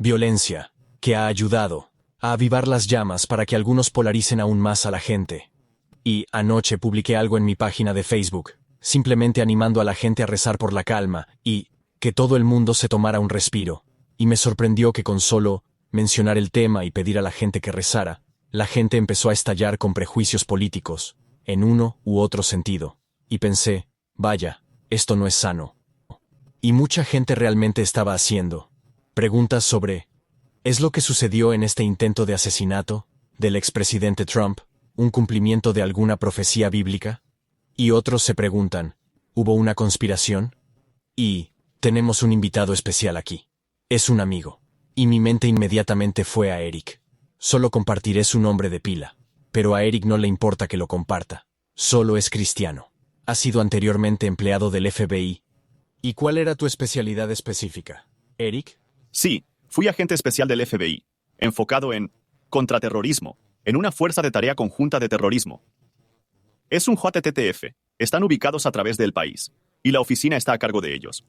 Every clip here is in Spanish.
violencia, que ha ayudado a avivar las llamas para que algunos polaricen aún más a la gente. Y anoche publiqué algo en mi página de Facebook, simplemente animando a la gente a rezar por la calma y que todo el mundo se tomara un respiro. Y me sorprendió que con solo mencionar el tema y pedir a la gente que rezara, la gente empezó a estallar con prejuicios políticos, en uno u otro sentido. Y pensé, vaya, esto no es sano. Y mucha gente realmente estaba haciendo preguntas sobre, ¿es lo que sucedió en este intento de asesinato del expresidente Trump un cumplimiento de alguna profecía bíblica? Y otros se preguntan, ¿hubo una conspiración? Y tenemos un invitado especial aquí. Es un amigo. Y mi mente inmediatamente fue a Eric. Solo compartiré su nombre de pila. Pero a Eric no le importa que lo comparta. Solo es cristiano. Ha sido anteriormente empleado del FBI. ¿Y cuál era tu especialidad específica, Eric? Sí, fui agente especial del FBI, enfocado en contraterrorismo, en una fuerza de tarea conjunta de terrorismo. Es un JTTF. Están ubicados a través del país, y la oficina está a cargo de ellos.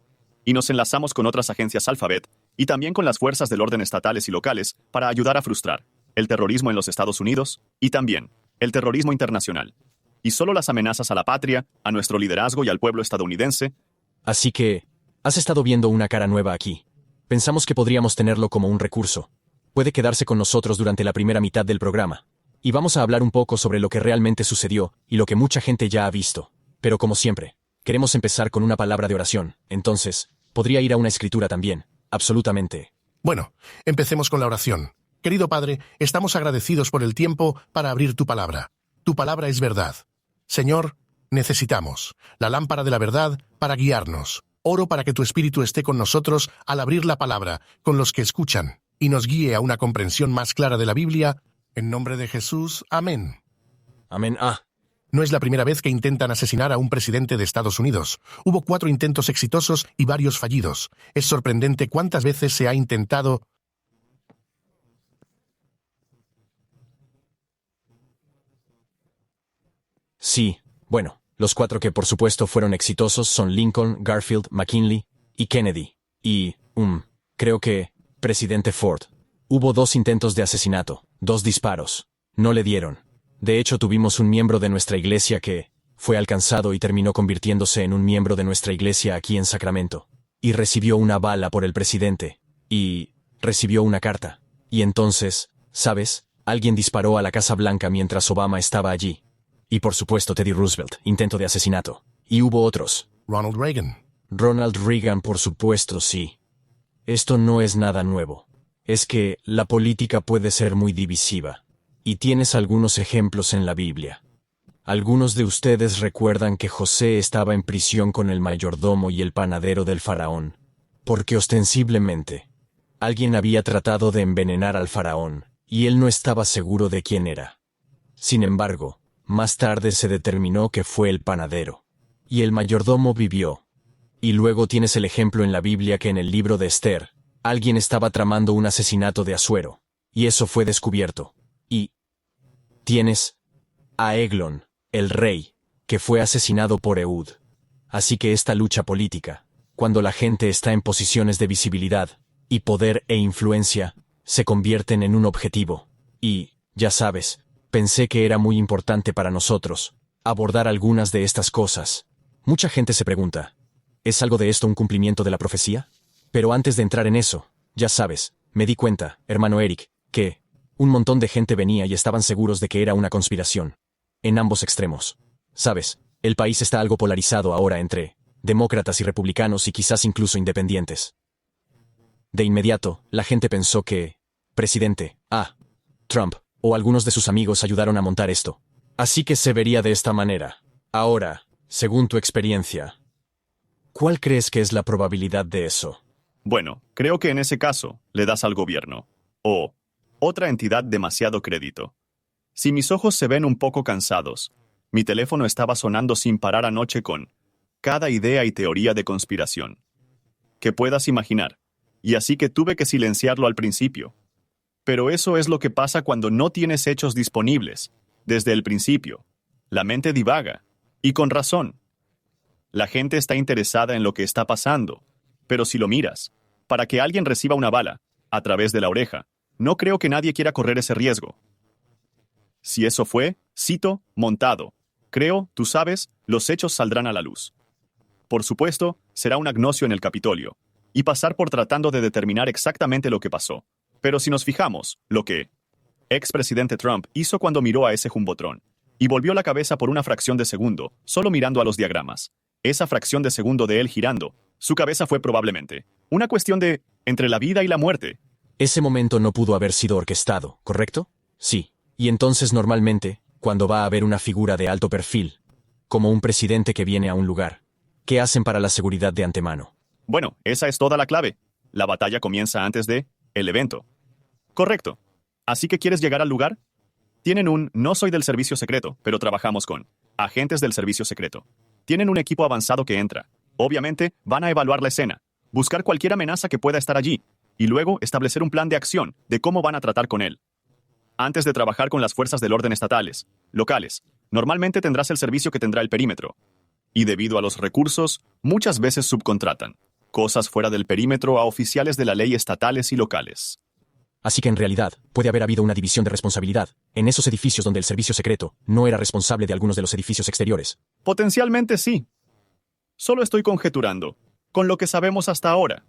Y nos enlazamos con otras agencias Alphabet y también con las fuerzas del orden estatales y locales para ayudar a frustrar el terrorismo en los Estados Unidos y también el terrorismo internacional. Y solo las amenazas a la patria, a nuestro liderazgo y al pueblo estadounidense. Así que, has estado viendo una cara nueva aquí. Pensamos que podríamos tenerlo como un recurso. Puede quedarse con nosotros durante la primera mitad del programa. Y vamos a hablar un poco sobre lo que realmente sucedió y lo que mucha gente ya ha visto. Pero como siempre, queremos empezar con una palabra de oración. Entonces, podría ir a una escritura también. Absolutamente. Bueno, empecemos con la oración. Querido Padre, estamos agradecidos por el tiempo para abrir tu palabra. Tu palabra es verdad. Señor, necesitamos la lámpara de la verdad para guiarnos. Oro para que tu Espíritu esté con nosotros al abrir la palabra, con los que escuchan, y nos guíe a una comprensión más clara de la Biblia. En nombre de Jesús, amén. Amén. No es la primera vez que intentan asesinar a un presidente de Estados Unidos. Hubo 4 intentos exitosos y varios fallidos. Es sorprendente cuántas veces se ha intentado. Sí, bueno, los 4 que por supuesto fueron exitosos son Lincoln, Garfield, McKinley y Kennedy. Y, creo que, presidente Ford. Hubo 2 intentos de asesinato, 2 disparos. No le dieron. De hecho, tuvimos un miembro de nuestra iglesia que fue alcanzado y terminó convirtiéndose en un miembro de nuestra iglesia aquí en Sacramento. Y recibió una bala por el presidente. Y recibió una carta. Y entonces, ¿sabes? Alguien disparó a la Casa Blanca mientras Obama estaba allí. Y por supuesto Teddy Roosevelt, intento de asesinato. Y hubo otros. Ronald Reagan. Ronald Reagan, por supuesto, sí. Esto no es nada nuevo. Es que la política puede ser muy divisiva. Y tienes algunos ejemplos en la Biblia. Algunos de ustedes recuerdan que José estaba en prisión con el mayordomo y el panadero del faraón, porque ostensiblemente alguien había tratado de envenenar al faraón, y él no estaba seguro de quién era. Sin embargo, más tarde se determinó que fue el panadero, y el mayordomo vivió. Y luego tienes el ejemplo en la Biblia que en el libro de Esther, alguien estaba tramando un asesinato de Asuero, y eso fue descubierto. Y tienes a Eglon, el rey, que fue asesinado por Ehud. Así que esta lucha política, cuando la gente está en posiciones de visibilidad, y poder e influencia, se convierten en un objetivo. Y, ya sabes, pensé que era muy importante para nosotros abordar algunas de estas cosas. Mucha gente se pregunta, ¿es algo de esto un cumplimiento de la profecía? Pero antes de entrar en eso, ya sabes, me di cuenta, hermano Eric, que un montón de gente venía y estaban seguros de que era una conspiración. En ambos extremos. Sabes, el país está algo polarizado ahora entre demócratas y republicanos y quizás incluso independientes. De inmediato, la gente pensó que presidente Trump o algunos de sus amigos ayudaron a montar esto. Así que se vería de esta manera. Ahora, según tu experiencia, ¿cuál crees que es la probabilidad de eso? Bueno, creo que en ese caso le das al gobierno o otra entidad demasiado crédito. Si mis ojos se ven un poco cansados, mi teléfono estaba sonando sin parar anoche con cada idea y teoría de conspiración que puedas imaginar, y así que tuve que silenciarlo al principio. Pero eso es lo que pasa cuando no tienes hechos disponibles desde el principio. La mente divaga, y con razón. La gente está interesada en lo que está pasando, pero si lo miras, para que alguien reciba una bala, a través de la oreja. No creo que nadie quiera correr ese riesgo. Si eso fue, cito, montado. Creo, tú sabes, los hechos saldrán a la luz. Por supuesto, será un agnosio en el Capitolio, y pasar por tratando de determinar exactamente lo que pasó. Pero si nos fijamos, lo que expresidente Trump hizo cuando miró a ese jumbotron, y volvió la cabeza por una fracción de segundo, solo mirando a los diagramas. Esa fracción de segundo de él girando, su cabeza fue probablemente una cuestión de entre la vida y la muerte. Ese momento no pudo haber sido orquestado, ¿correcto? Sí. Y entonces normalmente, cuando va a haber una figura de alto perfil, como un presidente que viene a un lugar, ¿qué hacen para la seguridad de antemano? Bueno, esa es toda la clave. La batalla comienza antes de el evento. Correcto. ¿Así que quieres llegar al lugar? Tienen no soy del servicio secreto, pero trabajamos con agentes del servicio secreto. Tienen un equipo avanzado que entra. Obviamente, van a evaluar la escena, buscar cualquier amenaza que pueda estar allí, y luego establecer un plan de acción de cómo van a tratar con él. Antes de trabajar con las fuerzas del orden estatales, locales, normalmente tendrás el servicio que tendrá el perímetro. Y debido a los recursos, muchas veces subcontratan cosas fuera del perímetro a oficiales de la ley estatales y locales. Así que en realidad, puede haber habido una división de responsabilidad en esos edificios donde el servicio secreto no era responsable de algunos de los edificios exteriores. Potencialmente sí. Solo estoy conjeturando, con lo que sabemos hasta ahora.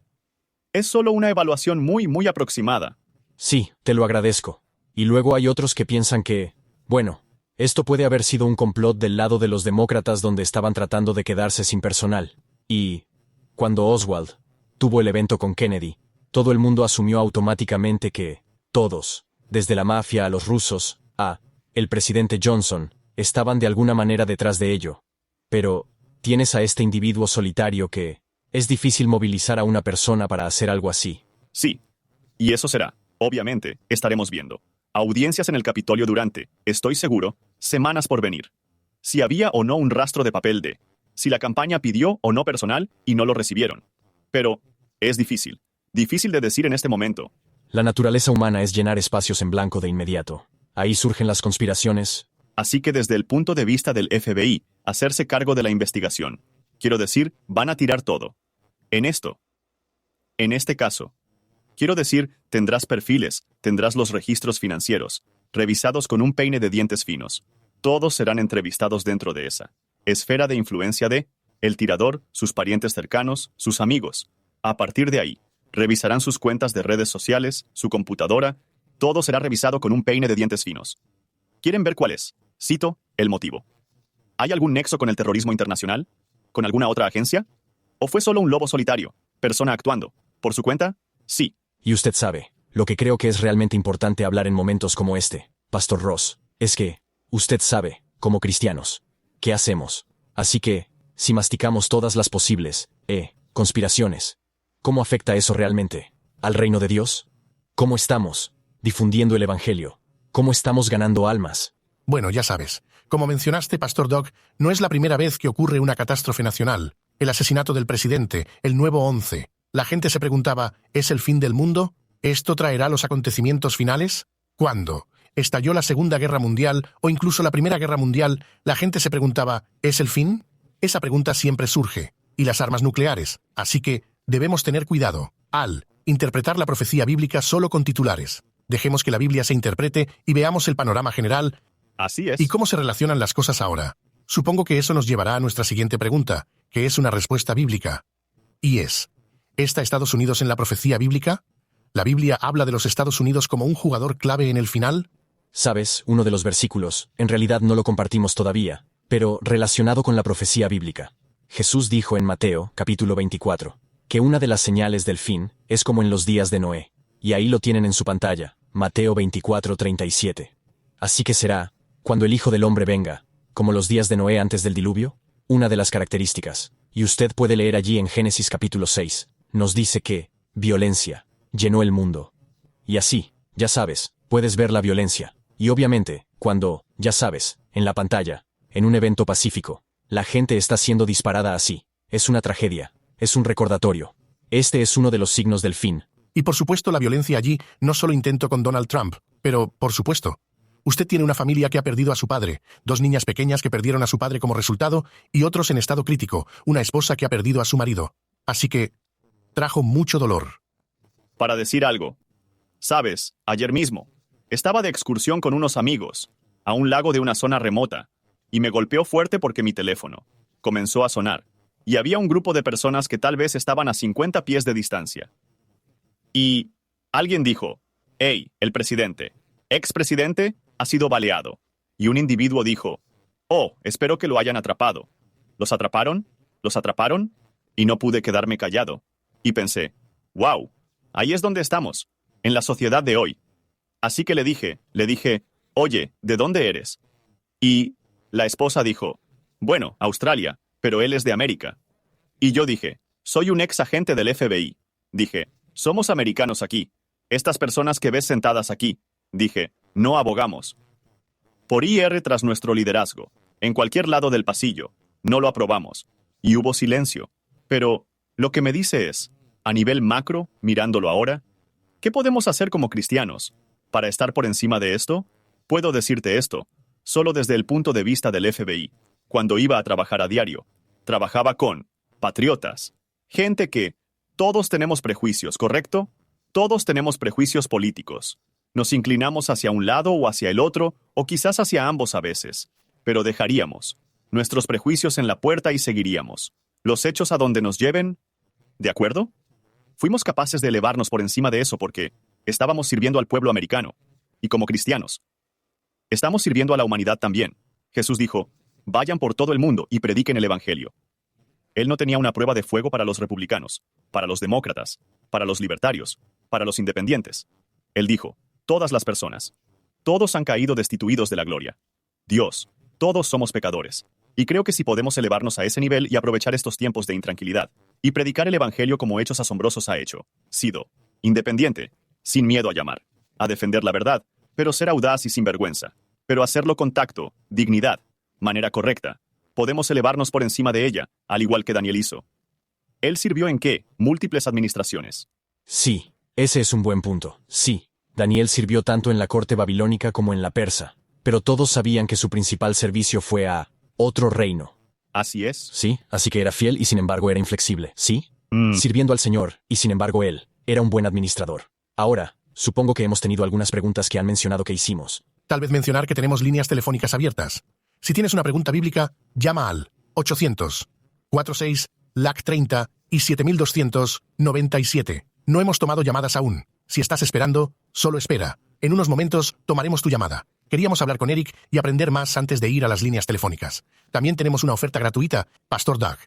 Es solo una evaluación muy aproximada. Sí, te lo agradezco. Y luego hay otros que piensan que, bueno, esto puede haber sido un complot del lado de los demócratas donde estaban tratando de quedarse sin personal. Y, cuando Oswald tuvo el evento con Kennedy, todo el mundo asumió automáticamente que todos, desde la mafia a los rusos, a el presidente Johnson, estaban de alguna manera detrás de ello. Pero, tienes a este individuo solitario que es difícil movilizar a una persona para hacer algo así. Sí, y eso será, obviamente, estaremos viendo audiencias en el Capitolio durante, estoy seguro, semanas por venir. Si había o no un rastro de papel de, si la campaña pidió o no personal y no lo recibieron. Pero, es difícil de decir en este momento. La naturaleza humana es llenar espacios en blanco de inmediato. Ahí surgen las conspiraciones. Así que desde el punto de vista del FBI, hacerse cargo de la investigación. Quiero decir, van a tirar todo. En este caso. Quiero decir, tendrás perfiles, tendrás los registros financieros, revisados con un peine de dientes finos. Todos serán entrevistados dentro de esa esfera de influencia de el tirador, sus parientes cercanos, sus amigos. A partir de ahí, revisarán sus cuentas de redes sociales, su computadora. Todo será revisado con un peine de dientes finos. ¿Quieren ver cuál es? Cito, el motivo. ¿Hay algún nexo con el terrorismo internacional? ¿Con alguna otra agencia? ¿O fue solo un lobo solitario, persona actuando por su cuenta? Sí. Y usted sabe, lo que creo que es realmente importante hablar en momentos como este, Pastor Ross, es que, usted sabe, como cristianos, ¿qué hacemos? Así que, si masticamos todas las posibles, conspiraciones, ¿cómo afecta eso realmente al reino de Dios? ¿Cómo estamos difundiendo el Evangelio? ¿Cómo estamos ganando almas? Bueno, ya sabes, como mencionaste, Pastor Doug, no es la primera vez que ocurre una catástrofe nacional. El asesinato del presidente, el nuevo 11. La gente se preguntaba, ¿es el fin del mundo? ¿Esto traerá los acontecimientos finales? ¿Cuándo estalló la Segunda Guerra Mundial o incluso la Primera Guerra Mundial, la gente se preguntaba, ¿es el fin? Esa pregunta siempre surge. Y las armas nucleares. Así que debemos tener cuidado al interpretar la profecía bíblica solo con titulares. Dejemos que la Biblia se interprete y veamos el panorama general. Así es. ¿Y cómo se relacionan las cosas ahora? Supongo que eso nos llevará a nuestra siguiente pregunta, que es una respuesta bíblica. Y es, ¿está Estados Unidos en la profecía bíblica? ¿La Biblia habla de los Estados Unidos como un jugador clave en el final? Sabes, uno de los versículos, en realidad no lo compartimos todavía, pero relacionado con la profecía bíblica. Jesús dijo en Mateo, capítulo 24, que una de las señales del fin es como en los días de Noé. Y ahí lo tienen en su pantalla, Mateo 24:37. Así que será, cuando el Hijo del Hombre venga, como los días de Noé antes del diluvio, una de las características, y usted puede leer allí en Génesis capítulo 6, nos dice que, violencia, llenó el mundo. Y así, ya sabes, puedes ver la violencia. Y obviamente, cuando, ya sabes, en la pantalla, en un evento pacífico, la gente está siendo disparada así, es una tragedia, es un recordatorio. Este es uno de los signos del fin. Y por supuesto la violencia allí no solo intento con Donald Trump, pero, por supuesto, usted tiene una familia que ha perdido a su padre, 2 niñas pequeñas que perdieron a su padre como resultado, y otros en estado crítico, una esposa que ha perdido a su marido. Así que, trajo mucho dolor. Para decir algo, Sabes, ayer mismo, estaba de excursión con unos amigos, a un lago de una zona remota, y me golpeó fuerte porque mi teléfono comenzó a sonar, y había un grupo de personas que tal vez estaban a 50 pies de distancia. Y alguien dijo, «Hey, el presidente, expresidente, ha sido baleado». Y un individuo dijo, «Oh, espero que lo hayan atrapado». ¿Los atraparon? ¿Los atraparon? Y no pude quedarme callado. Y pensé, «Wow, ahí es donde estamos, en la sociedad de hoy». Así que le dije, «Oye, ¿de dónde eres?» Y la esposa dijo, «Bueno, Australia, pero él es de América». Y yo dije, «Soy un ex agente del FBI». Dije, «Somos americanos aquí. Estas personas que ves sentadas aquí». Dije, «No abogamos por IR tras nuestro liderazgo. En cualquier lado del pasillo. No lo aprobamos». Y hubo silencio. Pero lo que me dice es, a nivel macro, mirándolo ahora, ¿qué podemos hacer como cristianos para estar por encima de esto? Puedo decirte esto, solo desde el punto de vista del FBI. Cuando iba a trabajar a diario, trabajaba con patriotas, gente que todos tenemos prejuicios, ¿correcto? Todos tenemos prejuicios políticos. Nos inclinamos hacia un lado o hacia el otro, o quizás hacia ambos a veces, pero dejaríamos nuestros prejuicios en la puerta y seguiríamos los hechos a donde nos lleven. ¿De acuerdo? Fuimos capaces de elevarnos por encima de eso porque estábamos sirviendo al pueblo americano, y como cristianos, estamos sirviendo a la humanidad también. Jesús dijo, «Vayan por todo el mundo y prediquen el evangelio». Él no tenía una prueba de fuego para los republicanos, para los demócratas, para los libertarios, para los independientes. Él dijo, «Todas las personas, todos han caído destituidos de la gloria. Dios, todos somos pecadores». Y creo que si podemos elevarnos a ese nivel y aprovechar estos tiempos de intranquilidad, y predicar el evangelio como hechos asombrosos ha hecho, sido independiente, sin miedo a llamar, a defender la verdad, pero ser audaz y sin vergüenza, pero hacerlo con tacto, dignidad, manera correcta, podemos elevarnos por encima de ella, al igual que Daniel hizo. ¿Él sirvió en qué? Múltiples administraciones. Sí, ese es un buen punto. Sí, Daniel sirvió tanto en la corte babilónica como en la persa, pero todos sabían que su principal servicio fue a otro reino. Así es. Sí, así que era fiel y sin embargo era inflexible, ¿sí? Mm. Sirviendo al Señor, y sin embargo él era un buen administrador. Ahora, supongo que hemos tenido algunas preguntas que han mencionado que hicimos. Tal vez mencionar que tenemos líneas telefónicas abiertas. Si tienes una pregunta bíblica, llama al 800-46-LAC30 y 7297. No hemos tomado llamadas aún. Si estás esperando, solo espera. En unos momentos tomaremos tu llamada. Queríamos hablar con Eric y aprender más antes de ir a las líneas telefónicas. También tenemos una oferta gratuita, Pastor Doug.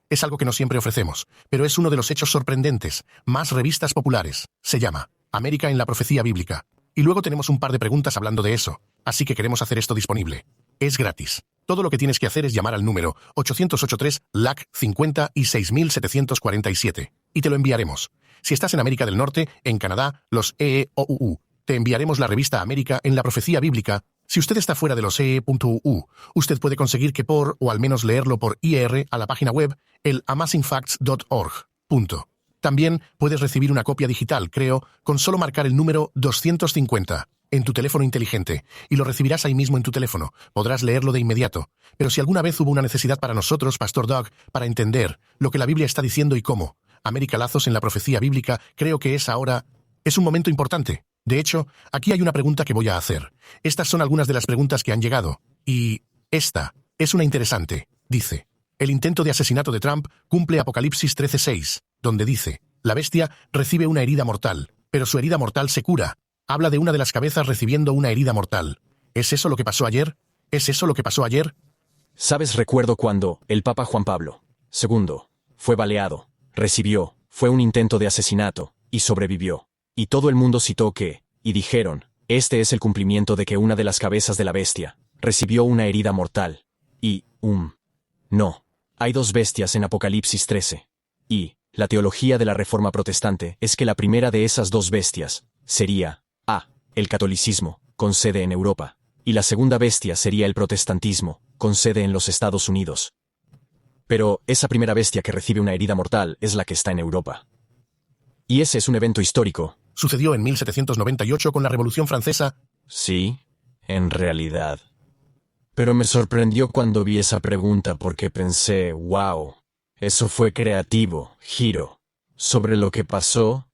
Es algo que no siempre ofrecemos, pero es uno de los hechos sorprendentes, más revistas populares. Se llama América en la Profecía Bíblica. Y luego tenemos un par de preguntas hablando de eso, así que queremos hacer esto disponible. Es gratis. Todo lo que tienes que hacer es llamar al número 883-LAC50 y 6747, y te lo enviaremos. Si estás en América del Norte, en Canadá, los EEOUU, te enviaremos la revista América en la Profecía Bíblica. Si usted está fuera de los EE.UU, usted puede conseguir que o al menos leerlo por IR a la página web, el amazingfacts.org. También puedes recibir una copia digital, creo, con solo marcar el número 250 en tu teléfono inteligente, y lo recibirás ahí mismo en tu teléfono. Podrás leerlo de inmediato. Pero si alguna vez hubo una necesidad para nosotros, Pastor Doug, para entender lo que la Biblia está diciendo y cómo, América Lazos en la Profecía Bíblica, creo que es ahora. Es un momento importante. De hecho, aquí hay una pregunta que voy a hacer. Estas son algunas de las preguntas que han llegado. Y esta es una interesante. Dice, el intento de asesinato de Trump cumple Apocalipsis 13:6, donde dice, la bestia recibe una herida mortal, pero su herida mortal se cura. Habla de una de las cabezas recibiendo una herida mortal. ¿Es eso lo que pasó ayer? ¿Es eso lo que pasó ayer? ¿Sabes? Recuerdo cuando el Papa Juan Pablo II fue baleado, fue un intento de asesinato, y sobrevivió. Y todo el mundo citó y dijeron, este es el cumplimiento de que una de las cabezas de la bestia recibió una herida mortal. Y, no. Hay dos bestias en Apocalipsis 13. Y, la teología de la Reforma Protestante es que la primera de esas dos bestias sería, el catolicismo, con sede en Europa, y la segunda bestia sería el protestantismo, con sede en los Estados Unidos. Pero esa primera bestia que recibe una herida mortal es la que está en Europa. Y ese es un evento histórico. Sucedió en 1798 con la Revolución Francesa. Sí, en realidad. Pero me sorprendió cuando vi esa pregunta porque pensé, wow, eso fue creativo, giro, sobre lo que pasó,